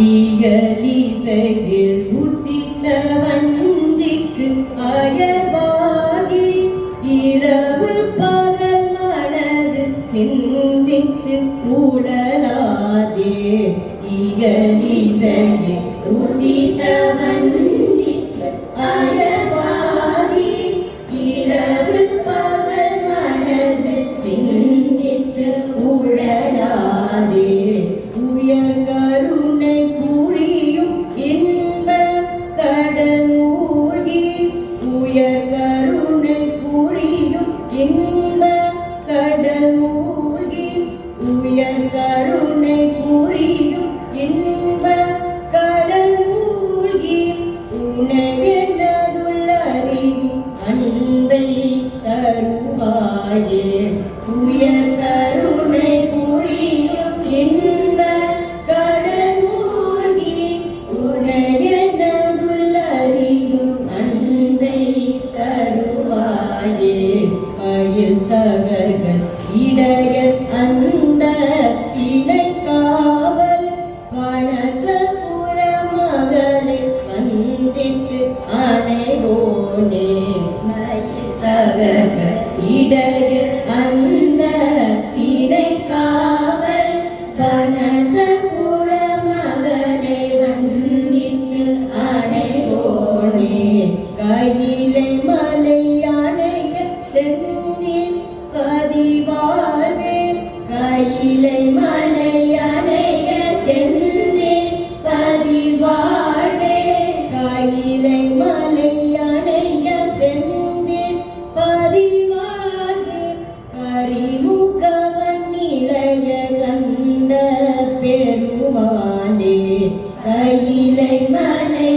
ஈகலிசையில் உச்சித்த வஞ்சிக்கு அயர்வாகி இரவு பகல் மனது சிந்தித்து உழலாதே ஈகலிசையில் உச்சித்த வஞ்சிக்கு அயர்வாகி இரவு பகல் மனது சிந்தித்து உழலாதே உயர் கருணை புரியும் இன்ப கடல் மூழ்கி உயர் கருணை புரியும் இன்ப கடல் மூழ்கி உயர் கருணை புரியும் இன்ப கடல் மூழ்கி உனகெனதுள்ள அறிவும் அன்பை தருவாயே உயர் கருணை புரியும் இன்ப கடல் மூழ்கி உனகெனதுள்ள அறிவும் அன்பை தருவாயே பயில் தகர்கள் இடையர் அந்த இணை காவல் வனசபுர மகளை வந்திட்டு அணைவோனே தகர்கள் இடையர் அந்த இணை காவல் வனசபுர மகளை வந்திட்டு அணைவோனே கையிலை மலை அணைய செந்தில் பதிவாழ்வே கையிலை மலை அணைய செந்தில் பதிவாழ்வே கையிலை மலை அணைய செந்தில் பதிவாழ்வே கரிமுகவன் நிலைய கந்த பெருமாளே கையிலை மலை